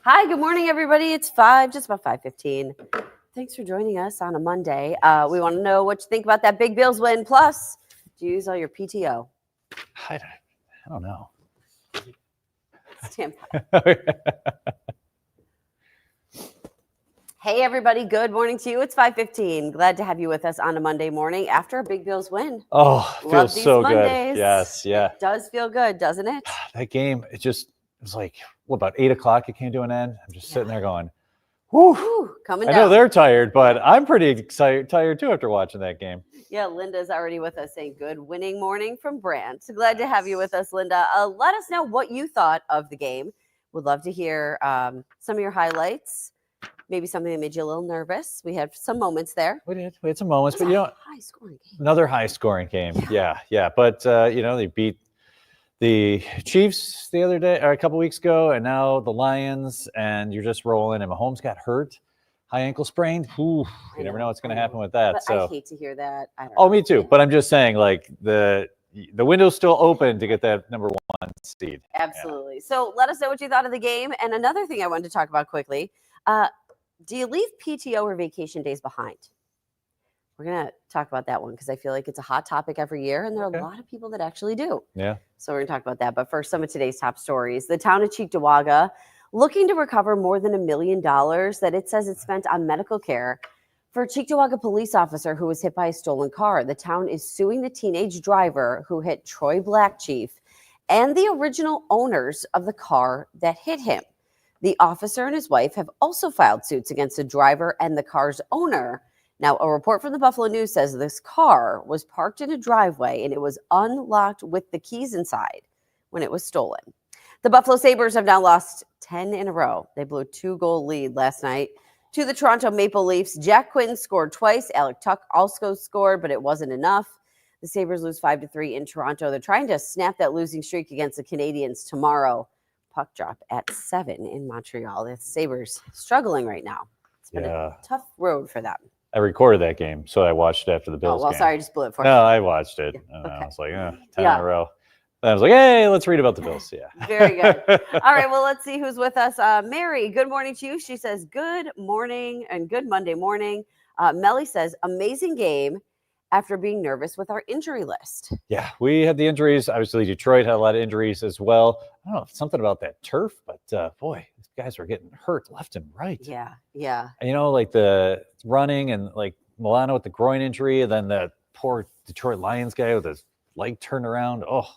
Hi, good morning, everybody. It's just about 5:15. Thanks for joining us on a Monday. We want to know what you think about that big Bills win. Plus, do you use all your PTO? I don't know. Stand by. Hey, everybody. Good morning to you. It's 5:15. Glad to have you with us on a Monday morning after a big Bills win. Oh, Love feels these so Mondays. good. Yes, yeah. It does feel good, doesn't it? That game, it was like, about 8 o'clock it came to an end. I'm just sitting there going, Whew, coming down. I know they're tired, but I'm pretty tired too after watching that game. Yeah, Linda's already with us saying good winning morning from Brant. So glad to have you with us, Linda. Let us know what you thought of the game. Would love to hear some of your highlights. Maybe something that made you a little nervous. We had some moments there. We had some moments, but high-scoring game. Another high-scoring game. Yeah. But they beat the Chiefs the other day, or a couple weeks ago, and now the Lions, and you're just rolling. And Mahomes got hurt, high ankle sprain. You never know what's going to happen with that. But so I hate to hear that. I don't know. Me too. But I'm just saying, like the window's still open to get that number 1 seed. Absolutely. Yeah. So let us know what you thought of the game. And another thing I wanted to talk about quickly. Do you leave PTO or vacation days behind? We're going to talk about that one because I feel like it's a hot topic every year, and there are a lot of people that actually do. Yeah. So we're going to talk about that. But first, some of today's top stories. The town of Cheektowaga looking to recover more than $1 million that it says it spent on medical care for a Cheektowaga police officer who was hit by a stolen car. The town is suing the teenage driver who hit Troy Blackchief and the original owners of the car that hit him. The officer and his wife have also filed suits against the driver and the car's owner. Now, a report from the Buffalo News says this car was parked in a driveway and it was unlocked with the keys inside when it was stolen. The Buffalo Sabres have now lost 10 in a row. They blew a 2-goal lead last night to the Toronto Maple Leafs. Jack Quinn scored twice. Alec Tuck also scored, but it wasn't enough. The Sabres lose 5-3 in Toronto. They're trying to snap that losing streak against the Canadiens tomorrow. Puck drop at 7 in Montreal. The Sabres struggling right now. It's been a tough road for them. I recorded that game, so I watched it after the Bills game. Sorry, I just blew it for you. No, I watched it. Yeah. Okay. I was like, 10 in a row. Then I was like, hey, let's read about the Bills. Yeah. Very good. All right, well, let's see who's with us. Mary, good morning to you. She says, good morning and good Monday morning. Melly says, amazing game after being nervous with our injury list. Yeah, we had the injuries. Obviously, Detroit had a lot of injuries as well. I don't know, something about that turf, but boy, these guys were getting hurt left and right. Yeah. And, like the running and like Milano with the groin injury, and then that poor Detroit Lions guy with his leg turned around. Oh,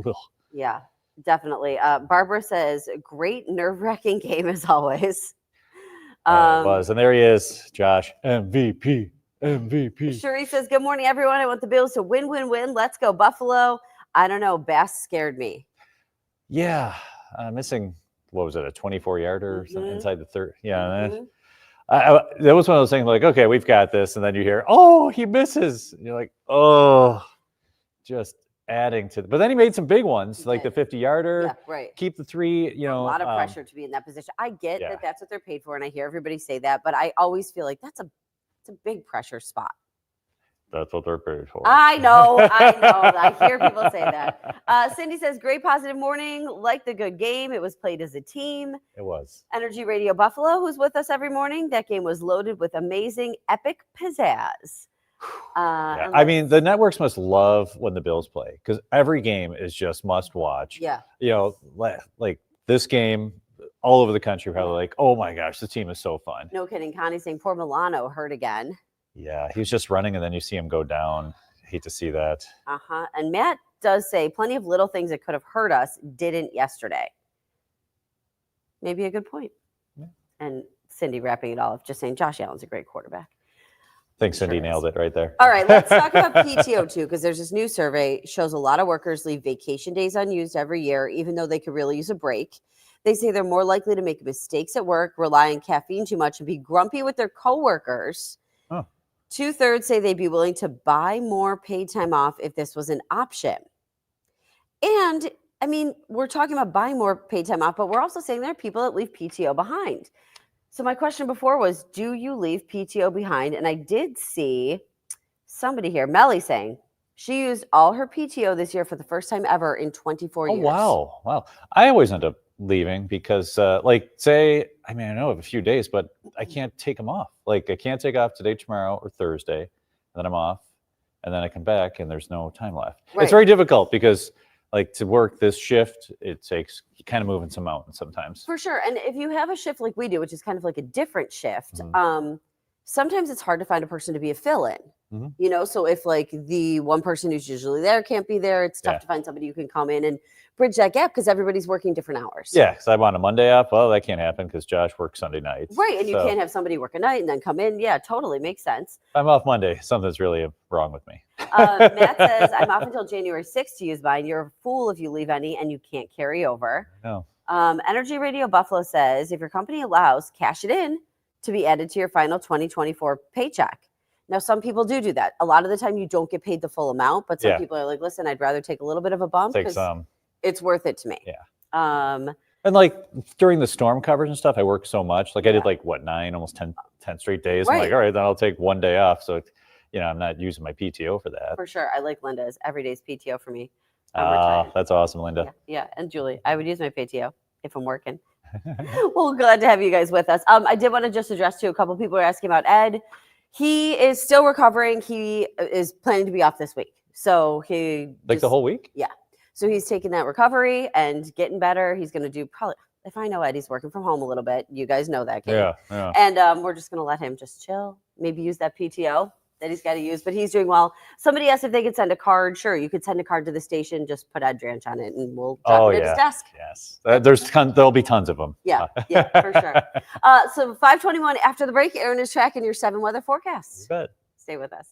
ugh. Yeah, definitely. Barbara says, great nerve-wracking game as always. It was, and there he is, Josh, MVP. Cherie says, good morning, everyone. I want the Bills to win. Let's go, Buffalo. I don't know. Bass scared me. Yeah. Missing, what was it, a 24-yarder or something inside the third? Yeah. Mm-hmm. That was one of those things like, okay, we've got this. And then you hear, oh, he misses. And you're like, oh, just adding to but then he made some big ones, like the 50-yarder. Yeah, right. Keep the 3, A lot of pressure to be in that position. I get that that's what they're paid for, and I hear everybody say that, but I always feel like it's a big pressure spot. That's what they're paid for. I know. I hear people say that. Cindy says, great positive morning. Like the good game. It was played as a team. It was. Energy Radio Buffalo, who's with us every morning. That game was loaded with amazing, epic pizzazz. I mean, the networks must love when the Bills play because every game is just must watch. Yeah. Like this game, all over the country, probably like, oh my gosh, the team is so fun. No kidding. Connie saying poor Milano hurt again. Yeah, he was just running and then you see him go down. Hate to see that. And Matt does say plenty of little things that could have hurt us didn't yesterday. Maybe a good point. Yeah. And Cindy wrapping it all up, just saying Josh Allen's a great quarterback. I think Cindy nailed it right there. All right, let's talk about PTO too, because there's this new survey shows a lot of workers leave vacation days unused every year, even though they could really use a break. They say they're more likely to make mistakes at work, rely on caffeine too much, and be grumpy with their coworkers. Oh. 2/3 say they'd be willing to buy more paid time off if this was an option. And I mean, we're talking about buying more paid time off, but we're also saying there are people that leave PTO behind. So my question before was, do you leave PTO behind? And I did see somebody here, Melly, saying she used all her PTO this year for the first time ever in 24 years. Wow. I always end up leaving because, like, say, I mean, I know of a few days, but I can't take them off. Like, I can't take off today, tomorrow, or Thursday, and then I'm off, and then I come back, and there's no time left. Right. It's very difficult because, like, to work this shift, it takes kind of moving some mountains sometimes. For sure. And if you have a shift like we do, which is kind of like a different shift, Mhm. sometimes it's hard to find a person to be a fill-in. Mhm. You know, so if like the one person who's usually there can't be there, it's tough Yeah. to find somebody who can come in and bridge that gap because everybody's working different hours. Yeah, because I want a Monday off. Well, that can't happen because Josh works Sunday nights. Right. And you So, can't have somebody work a night and then come in. Yeah, totally makes sense. if I'm off Monday, something's really wrong with me. Matt says, I'm off until January 6th to use mine. You're a fool if you leave any and you can't carry over. No. Energy Radio Buffalo says, if your company allows, cash it in to be added to your final 2024 paycheck. Now, some people do that. A lot of the time you don't get paid the full amount, but some Yeah. people are like, listen, I'd rather take a little bit of a bump Take because some. it's worth it to me. Yeah. Um, And like during the storm coverage and stuff, I worked so much. Like I did Yeah. like what, 9, almost 10 straight days. I'm like, Right. all right, then I'll take one day off. So, I'm not using my PTO for that. for sure. I like Linda's every day's PTO for me. I'm retired. That's awesome, Linda. Yeah. And Julie, I would use my PTO if I'm working. Well, glad to have you guys with us. I did want to just address to a couple people are asking about Ed. He is still recovering. He is planning to be off this week. So he Like the just- whole week? So he's taking that recovery and getting better. He's going to do probably, if I know Ed, he's working from home a little bit. You guys know that. Gabe. Yeah. And we're just going to let him just chill, maybe use that PTO that he's got to use, but he's doing well. Somebody asked if they could send a card. Sure, you could send a card to the station, just put Ed Dranch on it and we'll drop Oh, it at yeah. his desk. Yes. There'll be tons of them. Yeah, for sure. So 5:21 after the break, Aaron is tracking your 7 weather You forecasts. bet. Stay with us.